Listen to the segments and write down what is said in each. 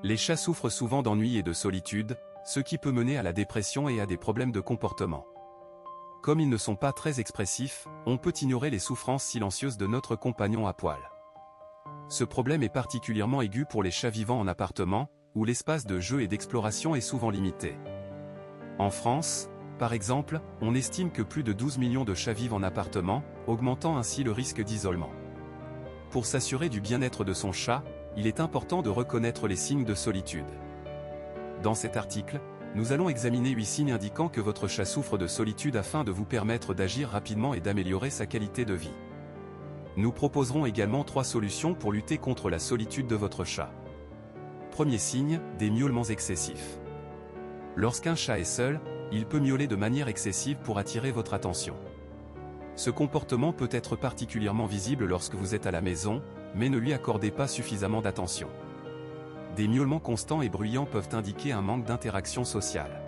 Les chats souffrent souvent d'ennui et de solitude, ce qui peut mener à la dépression et à des problèmes de comportement. Comme ils ne sont pas très expressifs, on peut ignorer les souffrances silencieuses de notre compagnon à poil. Ce problème est particulièrement aigu pour les chats vivant en appartement, où l'espace de jeu et d'exploration est souvent limité. En France, par exemple, on estime que plus de 12 millions de chats vivent en appartement, augmentant ainsi le risque d'isolement. Pour s'assurer du bien-être de son chat, il est important de reconnaître les signes de solitude. Dans cet article, nous allons examiner 8 signes indiquant que votre chat souffre de solitude afin de vous permettre d'agir rapidement et d'améliorer sa qualité de vie. Nous proposerons également 3 solutions pour lutter contre la solitude de votre chat. Premier signe, des miaulements excessifs. Lorsqu'un chat est seul, il peut miauler de manière excessive pour attirer votre attention. Ce comportement peut être particulièrement visible lorsque vous êtes à la maison, mais ne lui accordez pas suffisamment d'attention. Des miaulements constants et bruyants peuvent indiquer un manque d'interaction sociale.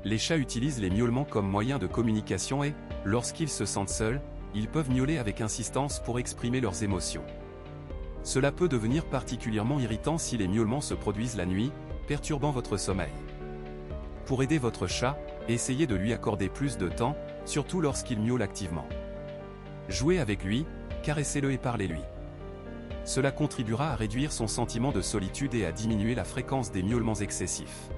Les chats utilisent les miaulements comme moyen de communication et, lorsqu'ils se sentent seuls, ils peuvent miauler avec insistance pour exprimer leurs émotions. Cela peut devenir particulièrement irritant si les miaulements se produisent la nuit, perturbant votre sommeil. Pour aider votre chat, essayez de lui accorder plus de temps, surtout lorsqu'il miaule activement. Jouez avec lui, caressez-le et parlez-lui. Cela contribuera à réduire son sentiment de solitude et à diminuer la fréquence des miaulements excessifs.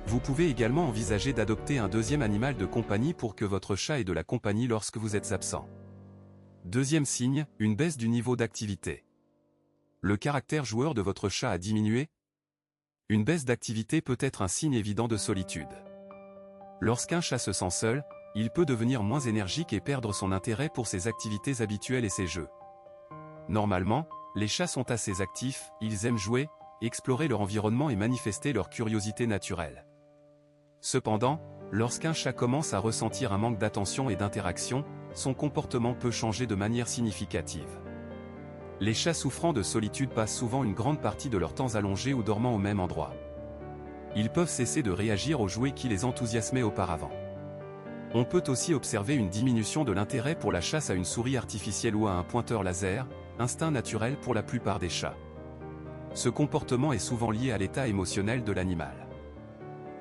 Vous pouvez également envisager d'adopter un deuxième animal de compagnie pour que votre chat ait de la compagnie lorsque vous êtes absent. Deuxième signe, une baisse du niveau d'activité. Le caractère joueur de votre chat a diminué? Une baisse d'activité peut être un signe évident de solitude. Lorsqu'un chat se sent seul, il peut devenir moins énergique et perdre son intérêt pour ses activités habituelles et ses jeux. Normalement, les chats sont assez actifs, ils aiment jouer, explorer leur environnement et manifester leur curiosité naturelle. Cependant, lorsqu'un chat commence à ressentir un manque d'attention et d'interaction, son comportement peut changer de manière significative. Les chats souffrant de solitude passent souvent une grande partie de leur temps allongés ou dormant au même endroit. Ils peuvent cesser de réagir aux jouets qui les enthousiasmaient auparavant. On peut aussi observer une diminution de l'intérêt pour la chasse à une souris artificielle ou à un pointeur laser, instinct naturel pour la plupart des chats. Ce comportement est souvent lié à l'état émotionnel de l'animal.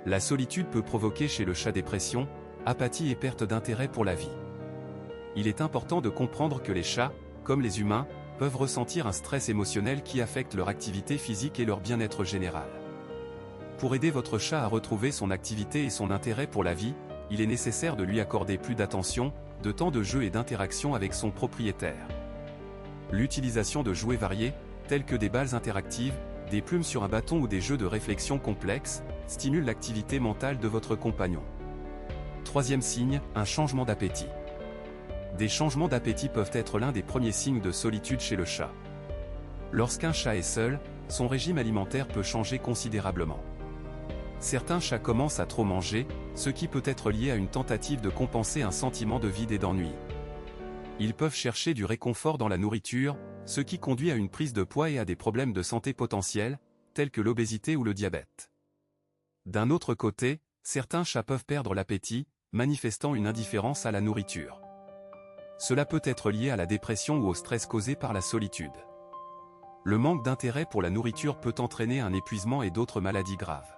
La solitude peut provoquer chez le chat dépression, apathie et perte d'intérêt pour la vie. Il est important de comprendre que les chats, comme les humains, peuvent ressentir un stress émotionnel qui affecte leur activité physique et leur bien-être général. Pour aider votre chat à retrouver son activité et son intérêt pour la vie, il est nécessaire de lui accorder plus d'attention, de temps de jeu et d'interaction avec son propriétaire. L'utilisation de jouets variés, tels que des balles interactives, des plumes sur un bâton ou des jeux de réflexion complexes, stimule l'activité mentale de votre compagnon. Troisième signe, un changement d'appétit. Des changements d'appétit peuvent être l'un des premiers signes de solitude chez le chat. Lorsqu'un chat est seul, son régime alimentaire peut changer considérablement. Certains chats commencent à trop manger, ce qui peut être lié à une tentative de compenser un sentiment de vide et d'ennui. Ils peuvent chercher du réconfort dans la nourriture, ce qui conduit à une prise de poids et à des problèmes de santé potentiels, tels que l'obésité ou le diabète. D'un autre côté, certains chats peuvent perdre l'appétit, manifestant une indifférence à la nourriture. Cela peut être lié à la dépression ou au stress causé par la solitude. Le manque d'intérêt pour la nourriture peut entraîner un épuisement et d'autres maladies graves.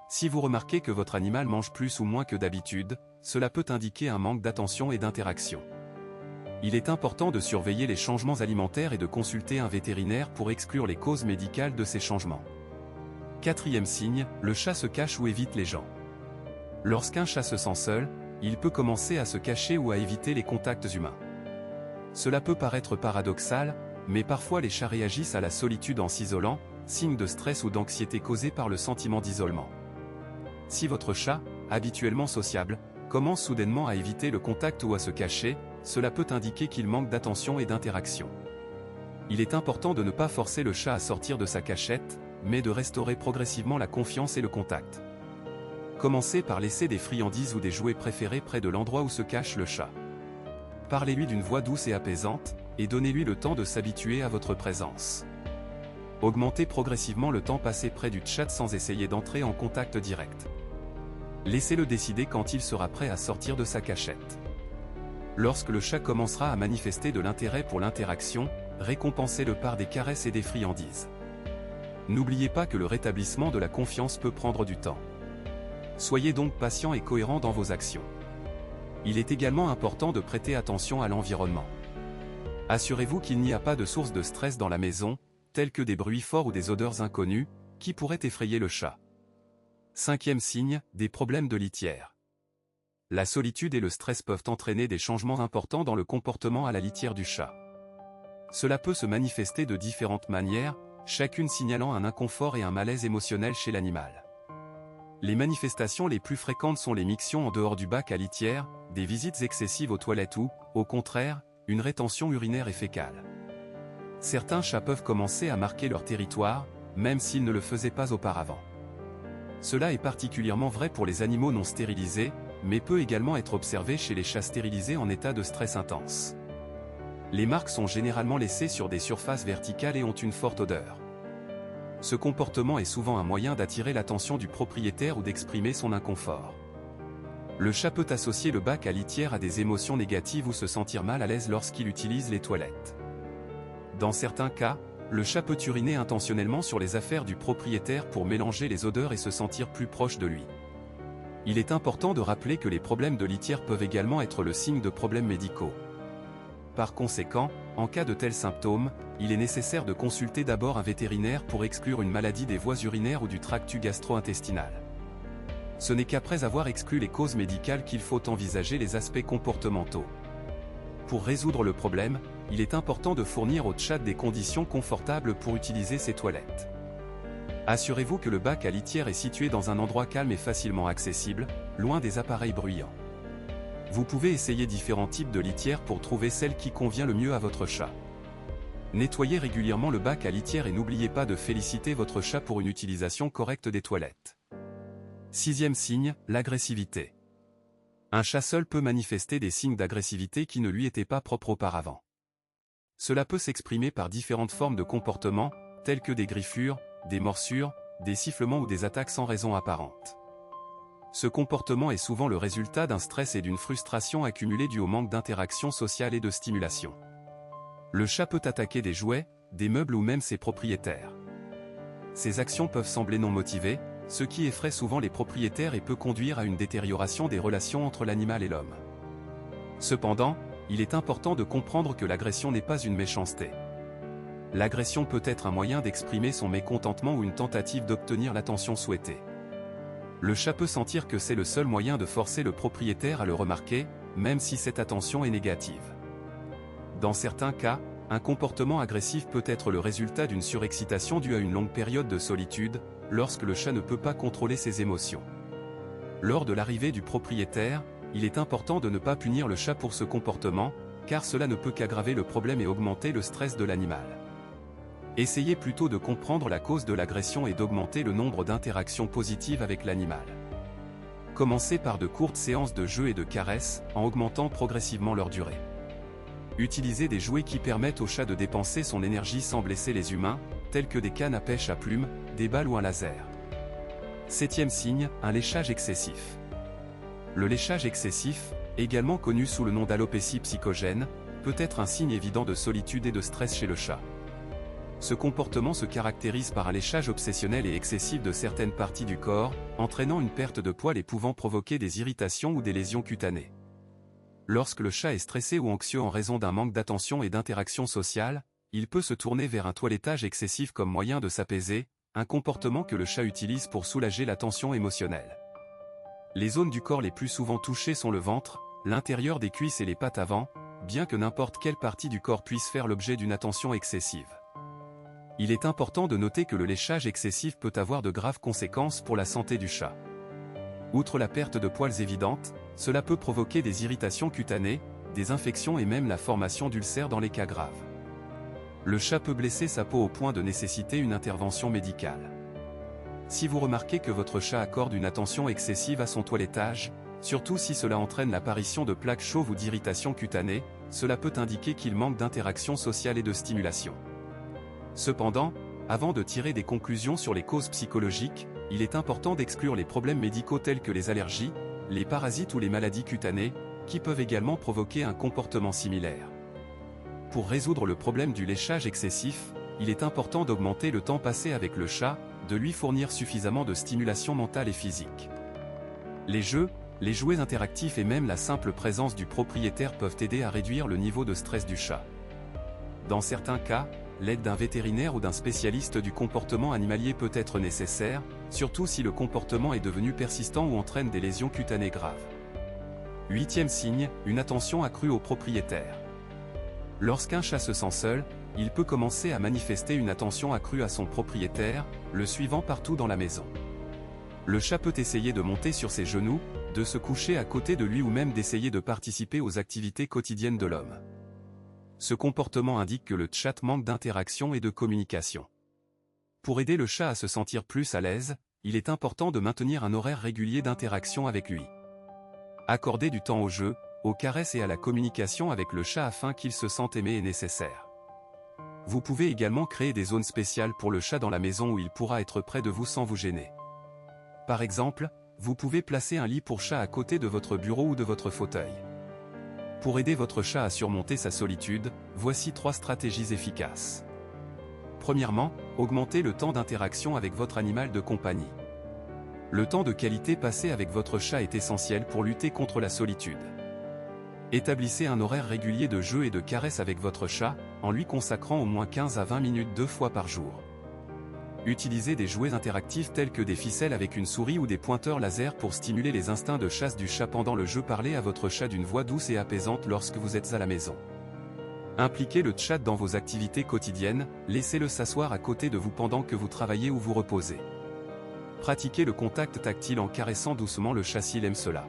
Si vous remarquez que votre animal mange plus ou moins que d'habitude, cela peut indiquer un manque d'attention et d'interaction. Il est important de surveiller les changements alimentaires et de consulter un vétérinaire pour exclure les causes médicales de ces changements. Quatrième signe, le chat se cache ou évite les gens. Lorsqu'un chat se sent seul, il peut commencer à se cacher ou à éviter les contacts humains. Cela peut paraître paradoxal, mais parfois les chats réagissent à la solitude en s'isolant, signe de stress ou d'anxiété causé par le sentiment d'isolement. Si votre chat, habituellement sociable, commence soudainement à éviter le contact ou à se cacher, cela peut indiquer qu'il manque d'attention et d'interaction. Il est important de ne pas forcer le chat à sortir de sa cachette, mais de restaurer progressivement la confiance et le contact. Commencez par laisser des friandises ou des jouets préférés près de l'endroit où se cache le chat. Parlez-lui d'une voix douce et apaisante, et donnez-lui le temps de s'habituer à votre présence. Augmentez progressivement le temps passé près du chat sans essayer d'entrer en contact direct. Laissez-le décider quand il sera prêt à sortir de sa cachette. Lorsque le chat commencera à manifester de l'intérêt pour l'interaction, récompensez-le par des caresses et des friandises. N'oubliez pas que le rétablissement de la confiance peut prendre du temps. Soyez donc patient et cohérent dans vos actions. Il est également important de prêter attention à l'environnement. Assurez-vous qu'il n'y a pas de source de stress dans la maison, tels que des bruits forts ou des odeurs inconnues, qui pourraient effrayer le chat. 5e signe, des problèmes de litière. La solitude et le stress peuvent entraîner des changements importants dans le comportement à la litière du chat. Cela peut se manifester de différentes manières, chacune signalant un inconfort et un malaise émotionnel chez l'animal. Les manifestations les plus fréquentes sont les mictions en dehors du bac à litière, des visites excessives aux toilettes ou, au contraire, une rétention urinaire et fécale. Certains chats peuvent commencer à marquer leur territoire, même s'ils ne le faisaient pas auparavant. Cela est particulièrement vrai pour les animaux non stérilisés, mais peut également être observé chez les chats stérilisés en état de stress intense. Les marques sont généralement laissées sur des surfaces verticales et ont une forte odeur. Ce comportement est souvent un moyen d'attirer l'attention du propriétaire ou d'exprimer son inconfort. Le chat peut associer le bac à litière à des émotions négatives ou se sentir mal à l'aise lorsqu'il utilise les toilettes. Dans certains cas, le chat peut uriner intentionnellement sur les affaires du propriétaire pour mélanger les odeurs et se sentir plus proche de lui. Il est important de rappeler que les problèmes de litière peuvent également être le signe de problèmes médicaux. Par conséquent, en cas de tels symptômes, il est nécessaire de consulter d'abord un vétérinaire pour exclure une maladie des voies urinaires ou du tractus gastro-intestinal. Ce n'est qu'après avoir exclu les causes médicales qu'il faut envisager les aspects comportementaux. Pour résoudre le problème, il est important de fournir au chat des conditions confortables pour utiliser ses toilettes. Assurez-vous que le bac à litière est situé dans un endroit calme et facilement accessible, loin des appareils bruyants. Vous pouvez essayer différents types de litières pour trouver celle qui convient le mieux à votre chat. Nettoyez régulièrement le bac à litière et n'oubliez pas de féliciter votre chat pour une utilisation correcte des toilettes. 6e signe, l'agressivité. Un chat seul peut manifester des signes d'agressivité qui ne lui étaient pas propres auparavant. Cela peut s'exprimer par différentes formes de comportement, telles que des griffures, des morsures, des sifflements ou des attaques sans raison apparente. Ce comportement est souvent le résultat d'un stress et d'une frustration accumulée due au manque d'interaction sociale et de stimulation. Le chat peut attaquer des jouets, des meubles ou même ses propriétaires. Ces actions peuvent sembler non motivées, ce qui effraie souvent les propriétaires et peut conduire à une détérioration des relations entre l'animal et l'homme. Cependant, il est important de comprendre que l'agression n'est pas une méchanceté. L'agression peut être un moyen d'exprimer son mécontentement ou une tentative d'obtenir l'attention souhaitée. Le chat peut sentir que c'est le seul moyen de forcer le propriétaire à le remarquer, même si cette attention est négative. Dans certains cas, un comportement agressif peut être le résultat d'une surexcitation due à une longue période de solitude, lorsque le chat ne peut pas contrôler ses émotions. Lors de l'arrivée du propriétaire, il est important de ne pas punir le chat pour ce comportement, car cela ne peut qu'aggraver le problème et augmenter le stress de l'animal. Essayez plutôt de comprendre la cause de l'agression et d'augmenter le nombre d'interactions positives avec l'animal. Commencez par de courtes séances de jeu et de caresses, en augmentant progressivement leur durée. Utilisez des jouets qui permettent au chat de dépenser son énergie sans blesser les humains, tels que des cannes à pêche à plumes, des balles ou un laser. 7e signe, un léchage excessif. Le léchage excessif, également connu sous le nom d'alopécie psychogène, peut être un signe évident de solitude et de stress chez le chat. Ce comportement se caractérise par un léchage obsessionnel et excessif de certaines parties du corps, entraînant une perte de poils et pouvant provoquer des irritations ou des lésions cutanées. Lorsque le chat est stressé ou anxieux en raison d'un manque d'attention et d'interaction sociale, il peut se tourner vers un toilettage excessif comme moyen de s'apaiser, un comportement que le chat utilise pour soulager la tension émotionnelle. Les zones du corps les plus souvent touchées sont le ventre, l'intérieur des cuisses et les pattes avant, bien que n'importe quelle partie du corps puisse faire l'objet d'une attention excessive. Il est important de noter que le léchage excessif peut avoir de graves conséquences pour la santé du chat. Outre la perte de poils évidente, cela peut provoquer des irritations cutanées, des infections et même la formation d'ulcères dans les cas graves. Le chat peut blesser sa peau au point de nécessiter une intervention médicale. Si vous remarquez que votre chat accorde une attention excessive à son toilettage, surtout si cela entraîne l'apparition de plaques chauves ou d'irritations cutanées, cela peut indiquer qu'il manque d'interaction sociale et de stimulation. Cependant, avant de tirer des conclusions sur les causes psychologiques, il est important d'exclure les problèmes médicaux tels que les allergies, les parasites ou les maladies cutanées, qui peuvent également provoquer un comportement similaire. Pour résoudre le problème du léchage excessif, il est important d'augmenter le temps passé avec le chat, de lui fournir suffisamment de stimulation mentale et physique. Les jeux, les jouets interactifs et même la simple présence du propriétaire peuvent aider à réduire le niveau de stress du chat. Dans certains cas, l'aide d'un vétérinaire ou d'un spécialiste du comportement animalier peut être nécessaire, surtout si le comportement est devenu persistant ou entraîne des lésions cutanées graves. 8e signe, une attention accrue au propriétaire. Lorsqu'un chat se sent seul, il peut commencer à manifester une attention accrue à son propriétaire, le suivant partout dans la maison. Le chat peut essayer de monter sur ses genoux, de se coucher à côté de lui ou même d'essayer de participer aux activités quotidiennes de l'homme. Ce comportement indique que le chat manque d'interaction et de communication. Pour aider le chat à se sentir plus à l'aise, il est important de maintenir un horaire régulier d'interaction avec lui. Accorder du temps au jeu, aux caresses et à la communication avec le chat afin qu'il se sente aimé est nécessaire. Vous pouvez également créer des zones spéciales pour le chat dans la maison où il pourra être près de vous sans vous gêner. Par exemple, vous pouvez placer un lit pour chat à côté de votre bureau ou de votre fauteuil. Pour aider votre chat à surmonter sa solitude, voici 3 stratégies efficaces. Premièrement, augmentez le temps d'interaction avec votre animal de compagnie. Le temps de qualité passé avec votre chat est essentiel pour lutter contre la solitude. Établissez un horaire régulier de jeux et de caresses avec votre chat, en lui consacrant au moins 15 à 20 minutes 2 fois par jour. Utilisez des jouets interactifs tels que des ficelles avec une souris ou des pointeurs laser pour stimuler les instincts de chasse du chat pendant le jeu. Parlez à votre chat d'une voix douce et apaisante lorsque vous êtes à la maison. Impliquez le chat dans vos activités quotidiennes, laissez-le s'asseoir à côté de vous pendant que vous travaillez ou vous reposez. Pratiquez le contact tactile en caressant doucement le chat s'il aime cela.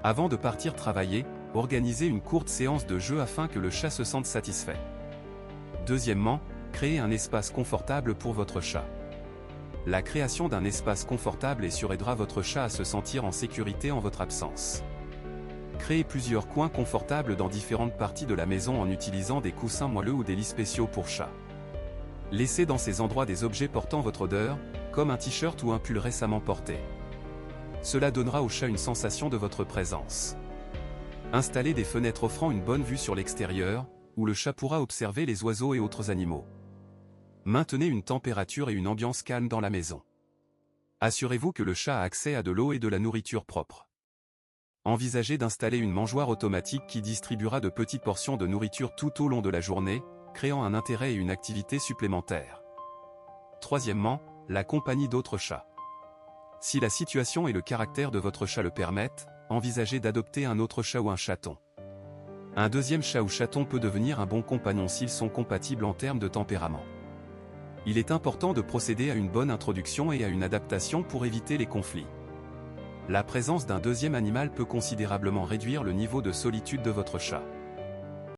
Avant de partir travailler, organisez une courte séance de jeu afin que le chat se sente satisfait. Deuxièmement, créez un espace confortable pour votre chat. La création d'un espace confortable et sûr aidera votre chat à se sentir en sécurité en votre absence. Créez plusieurs coins confortables dans différentes parties de la maison en utilisant des coussins moelleux ou des lits spéciaux pour chat. Laissez dans ces endroits des objets portant votre odeur, comme un t-shirt ou un pull récemment porté. Cela donnera au chat une sensation de votre présence. Installez des fenêtres offrant une bonne vue sur l'extérieur, où le chat pourra observer les oiseaux et autres animaux. Maintenez une température et une ambiance calme dans la maison. Assurez-vous que le chat a accès à de l'eau et de la nourriture propre. Envisagez d'installer une mangeoire automatique qui distribuera de petites portions de nourriture tout au long de la journée, créant un intérêt et une activité supplémentaire. Troisièmement, la compagnie d'autres chats. Si la situation et le caractère de votre chat le permettent, envisagez d'adopter un autre chat ou un chaton. Un deuxième chat ou chaton peut devenir un bon compagnon s'ils sont compatibles en termes de tempérament. Il est important de procéder à une bonne introduction et à une adaptation pour éviter les conflits. La présence d'un deuxième animal peut considérablement réduire le niveau de solitude de votre chat.